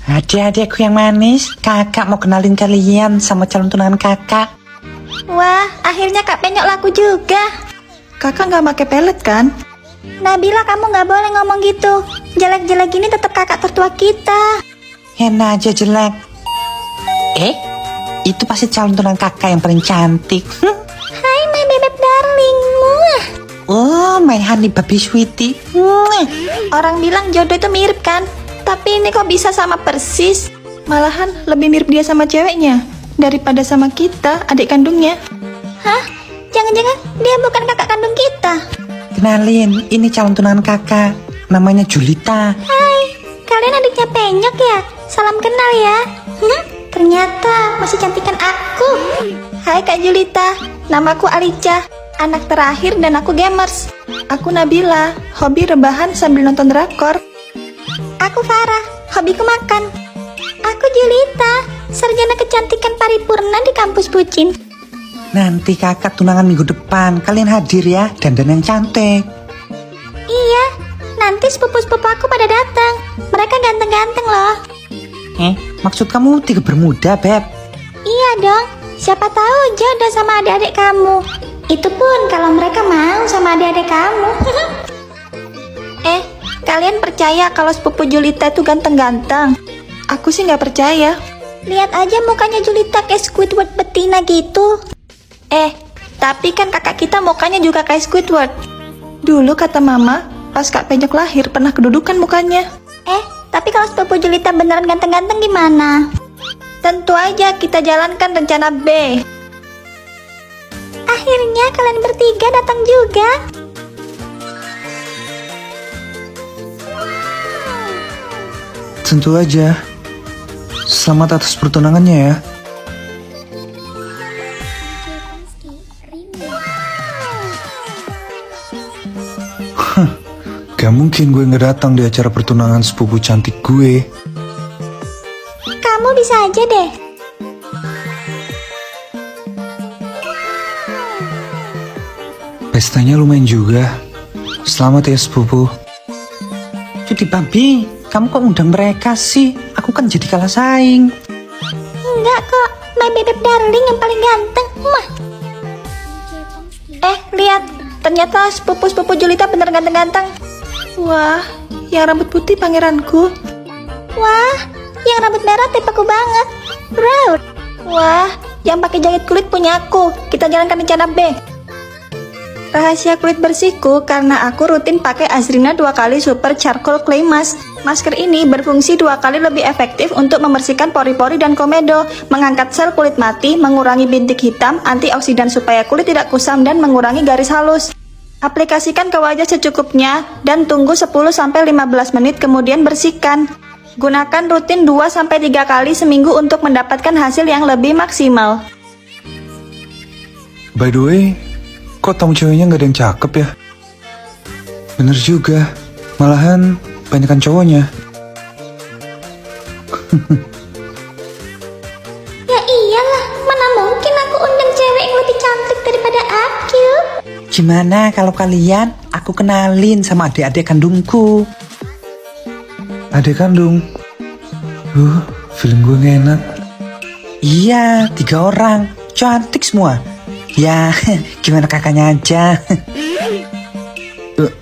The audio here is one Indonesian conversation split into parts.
Adik-adikku yang manis, kakak mau kenalin kalian sama calon tunangan kakak. Wah, akhirnya Kak Penyok laku juga. Kakak nggak pakai pelet kan? Nabila, kamu nggak boleh ngomong gitu. Jelek-jelek gini tetap kakak tertua kita. Enak aja jelek. Itu pasti calon tunangan kakak yang paling cantik. Hai my bebek darling. Muah. Oh, my honey baby sweetie. Orang bilang jodoh itu mirip kan? Tapi ini kok bisa sama persis? Malahan lebih mirip dia sama ceweknya daripada sama kita, adik kandungnya. Hah? Jangan-jangan dia bukan kakak kandung kita? Kenalin, ini calon tunangan kakak. Namanya Julita. Hai, kalian adiknya Penyok ya? Salam kenal ya. Ternyata masih cantikan aku. Hai Kak Julita, namaku Alicia, anak terakhir dan aku gamers. Aku Nabila, hobi rebahan sambil nonton drakor. Aku Farah, hobiku makan. Aku Julita, sarjana kecantikan paripurna di kampus bucin. Nanti kakak tunangan minggu depan. Kalian hadir ya, dandan yang cantik. Iya, nanti sepupu-sepupu aku pada datang. Mereka ganteng-ganteng loh. Maksud kamu tiga bermuda, Beb? Iya dong, siapa tahu jodoh sama adik-adik kamu. Itu pun kalau mereka mau sama adik-adik kamu. Kalian percaya kalau sepupu Julita itu ganteng-ganteng? Aku sih nggak percaya. Lihat aja mukanya Julita kayak Squidward betina gitu. Tapi kan kakak kita mukanya juga kayak Squidward. Dulu kata mama, pas Kak Penyok lahir pernah kedudukan mukanya. Tapi kalau sepupu Julita beneran ganteng-ganteng gimana? Tentu aja kita jalankan rencana B. Akhirnya kalian bertiga datang juga. Tentu aja. Selamat atas pertunangannya ya. Gak mungkin gue gak datang di acara pertunangan sepupu cantik gue. Kamu bisa aja deh. Pestanya lumayan juga. Selamat ya sepupu. Cuti babi, kamu kok undang mereka sih? Aku kan jadi kalah saing. Enggak kok, my bebek darling yang paling ganteng. Mah. Lihat, ternyata sepupu-sepupu Julita bener ganteng-ganteng. Wah, yang rambut putih pangeranku. Wah, yang rambut merah tipeku banget. Proud. Wah, yang pakai jahit kulit punya aku. Kita jalankan rencana B. Rahasia kulit bersihku karena aku rutin pakai Azrina 2 kali Super Charcoal Clay Mask. Masker ini berfungsi 2 kali lebih efektif untuk membersihkan pori-pori dan komedo, mengangkat sel kulit mati, mengurangi bintik hitam, antioksidan supaya kulit tidak kusam dan mengurangi garis halus. Aplikasikan ke wajah secukupnya dan tunggu 10-15 menit kemudian bersihkan. Gunakan rutin 2-3 kali seminggu untuk mendapatkan hasil yang lebih maksimal. By the way, kok tamu ceweknya gak ada yang cakep ya? Bener juga. Malahan banyakan cowoknya. Ya iyalah, mana mungkin aku undang cewek yang lebih cantik daripada Akil. Gimana kalau kalian aku kenalin sama adik-adik kandungku? Adik kandung. Feeling gue gak enak. Iya, 3 orang. Cantik semua. Ya, gimana kakaknya aja.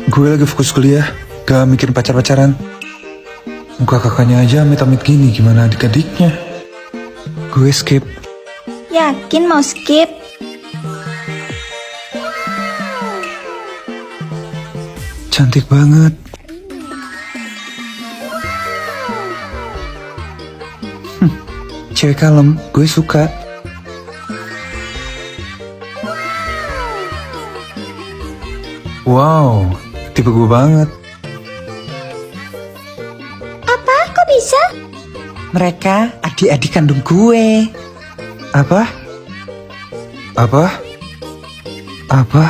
Gue lagi fokus kuliah, gak mikirin pacar-pacaran. Muka kakaknya aja amit-amit gini, gimana adik-adiknya? Gue skip. Yakin mau skip? Cantik banget. Cewek kalem, gue suka. Wow, tipe gue banget. Apa? Kok bisa? Mereka adik-adik kandung gue. Apa? Apa? Apa?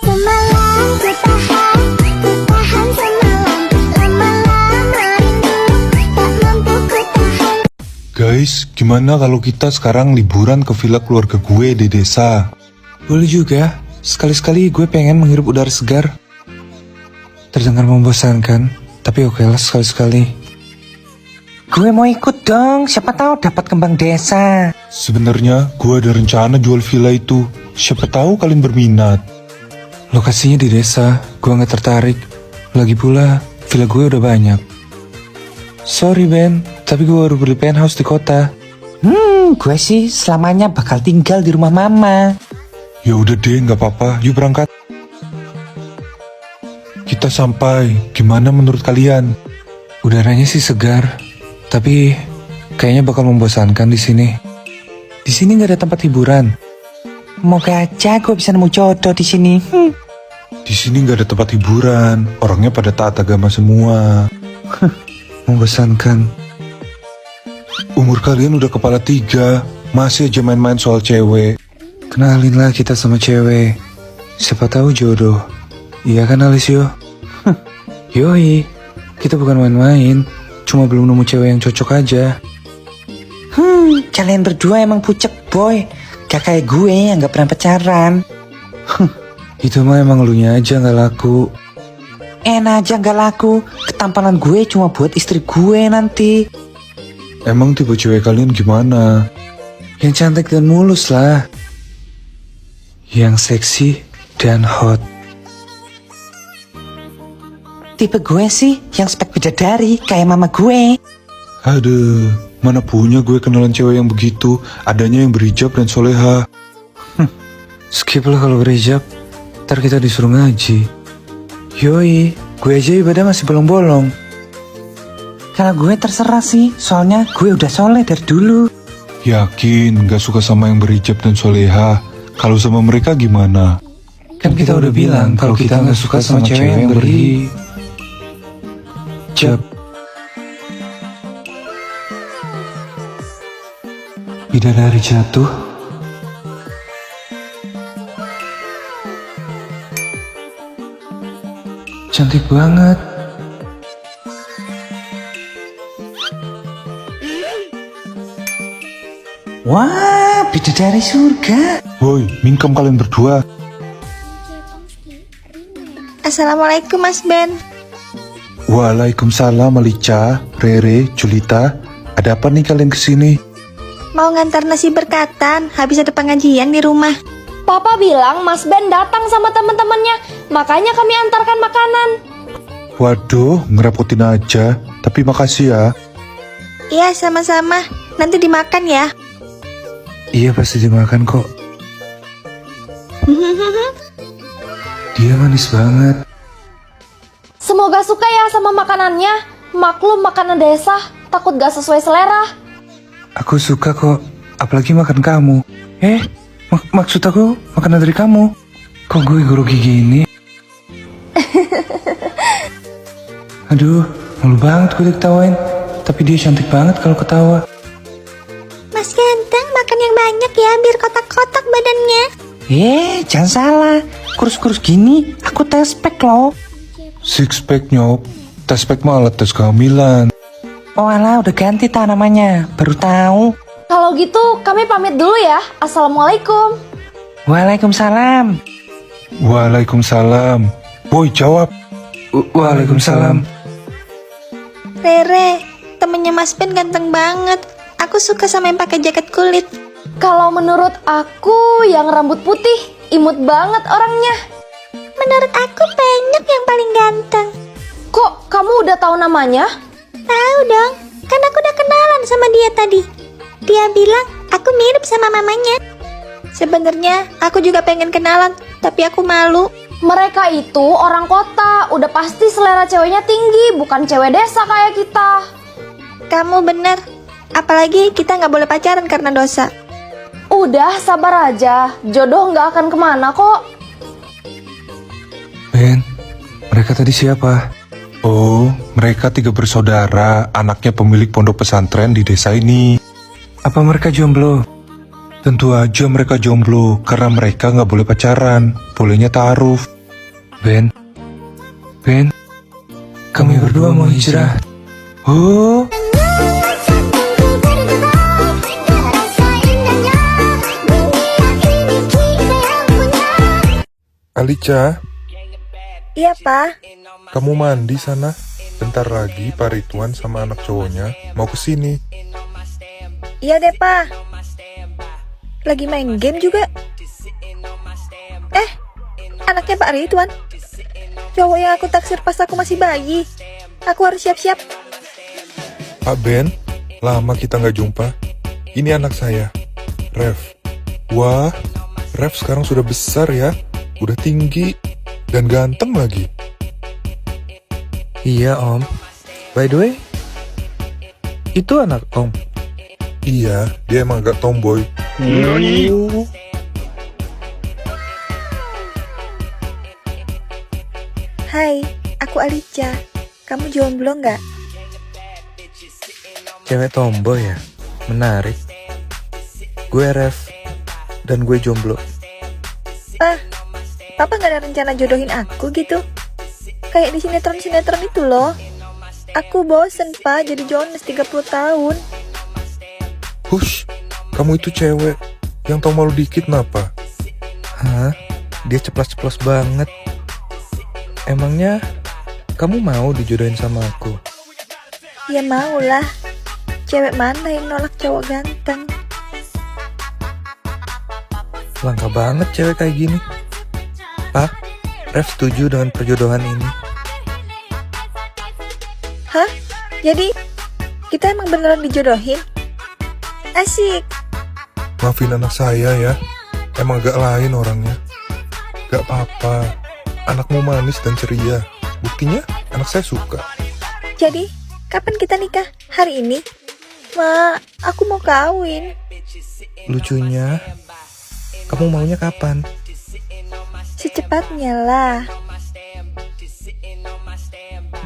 Semalam ku tahan semalam. Lama-lama rindu tak mampu ku tahan. Guys, gimana kalau kita sekarang liburan ke villa keluarga gue di desa? Boleh juga, Sekali-sekali gue pengen menghirup udara segar. Terdengar membosankan, tapi oke lah sekali-sekali. Gue mau ikut dong, siapa tahu dapat kembang desa. Sebenarnya gue ada rencana jual villa itu. Siapa tahu kalian berminat. Lokasinya di desa, gue gak tertarik. Lagi pula, villa gue udah banyak. Sorry Ben, tapi gue baru beli penthouse di kota. Gue sih selamanya bakal tinggal di rumah mama. Ya udah deh, nggak apa-apa. Yuk berangkat. Kita sampai. Gimana menurut kalian? Udaranya sih segar, tapi kayaknya bakal membosankan di sini. Di sini nggak ada tempat hiburan. Moga aja gue bisa nemu jodoh di sini. Di sini nggak ada tempat hiburan. Orangnya pada taat agama semua. Membosankan. Umur kalian udah kepala 3, masih aja main-main soal cewek. Kenalinlah kita sama cewek. Siapa tahu jodoh. Iya kan Alisio? Yoi, kita bukan main-main. Cuma belum nemu cewek yang cocok aja. Kalian berdua emang pucek boy. Gak kayak gue yang gak pernah pacaran. Itu mah emang elunya aja gak laku. Enak aja gak laku. Ketampanan gue cuma buat istri gue nanti. Emang tipe cewek kalian gimana? Yang cantik dan mulus lah. Yang seksi dan hot. Tipe gue sih yang spek bidadari kayak mama gue. Aduh, mana punya gue kenalan cewek yang begitu. Adanya yang berhijab dan soleha. Skip lah kalau berhijab. Ntar kita disuruh ngaji. Yoi, gue aja ibadah masih bolong-bolong. Kalau gue terserah sih, soalnya gue udah soleh dari dulu. Yakin gak suka sama yang berhijab dan soleha? Kalau sama mereka gimana? Kan kita udah bilang kalau kita gak suka sama cewek yang berhijab. Bidadari jatuh. Cantik banget. Wah, bidadari surga. Woi, mingkem kalian berdua. Assalamualaikum Mas Ben. Waalaikumsalam Alica, Rere, Julita. Ada apa nih kalian kesini? Mau ngantar nasi berkatan, habis ada pengajian di rumah. Papa bilang Mas Ben datang sama teman-temannya, makanya kami antarkan makanan. Waduh, ngerepotin aja. Tapi makasih ya. Iya, sama-sama. Nanti dimakan ya. Iya pasti dimakan kok. Dia manis banget. Semoga suka ya sama makanannya. Maklum makanan desa, takut gak sesuai selera. Aku suka kok. Apalagi makan kamu. Maksud aku makanan dari kamu. Kok gue grogi gini? Aduh, malu banget gue diketawain. Tapi dia cantik banget kalau ketawa. Mas ganteng, makan yang banyak ya, biar kotak-kotak badannya. Jangan salah. Kurus-kurus gini, aku tes pack loh. Six pack nyop. Tes pack mah alat tes kehamilan. Oh alah, udah ganti namanya. Baru tahu. Kalau gitu kami pamit dulu ya. Assalamualaikum. Waalaikumsalam. Waalaikumsalam. Boy jawab. Waalaikumsalam. Rere, temennya Mas Ben ganteng banget. Aku suka sama yang pakai jaket kulit. Kalau menurut aku yang rambut putih, imut banget orangnya. Menurut aku Penyok yang paling ganteng. Kok kamu udah tahu namanya? Tahu dong, kan aku udah kenalan sama dia tadi. Dia bilang aku mirip sama mamanya. Sebenarnya aku juga pengen kenalan, tapi aku malu. Mereka itu orang kota, udah pasti selera ceweknya tinggi, bukan cewek desa kayak kita. Kamu bener. Apalagi kita nggak boleh pacaran karena dosa. Udah sabar aja, jodoh nggak akan kemana kok. Ben, mereka tadi siapa? Oh, mereka 3 bersaudara, anaknya pemilik pondok pesantren di desa ini. Apa mereka jomblo? Tentu aja mereka jomblo, karena mereka nggak boleh pacaran, bolehnya ta'aruf. Ben, kami berdua mau hijrah. Oh, Alica, Iya, Pak. kamu mandi sana. Bentar lagi Pak Ridwan sama anak cowoknya mau kesini. Iya deh, Pak. Lagi main game juga. Anaknya Pak Ridwan. Cowok yang aku taksir pas aku masih bayi. Aku harus siap-siap. Pak Ben, lama kita nggak jumpa. Ini anak saya, Rev. Wah, Rev sekarang sudah besar ya. Udah tinggi dan ganteng lagi. Iya om. By the way, itu anak om. Iya, dia emang agak tomboy. Oh, Hai, aku Alicia. Kamu jomblo nggak? Cewek tomboy ya? Menarik. Gue Rev, dan gue jomblo. Papa nggak ada rencana jodohin aku gitu? Kayak di sinetron-sinetron itu loh. Aku bosen, Pak, jadi Jonas 30 tahun. hush, kamu itu cewek. Yang tau malu dikit kenapa? Hah? Dia ceplas-ceplos banget. Emangnya kamu mau dijodohin sama aku? Ya maulah. Cewek mana yang nolak cowok ganteng? Langka banget cewek kayak gini. Pak, Rev setuju dengan perjodohan ini. Hah? Jadi kita emang beneran dijodohin? Asik. Maafin anak saya ya. Emang agak lain orangnya. Gak apa-apa. Anakmu manis dan ceria. Buktinya anak saya suka. Jadi kapan kita nikah? Hari ini? Ma, aku mau kawin. Lucunya, kamu maunya kapan? Secepatnya lah.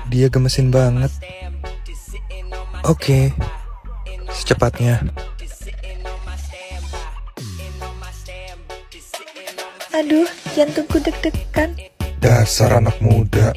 Dia gemesin banget. Oke, secepatnya. Aduh, jantungku deg-degan. Dasar anak muda.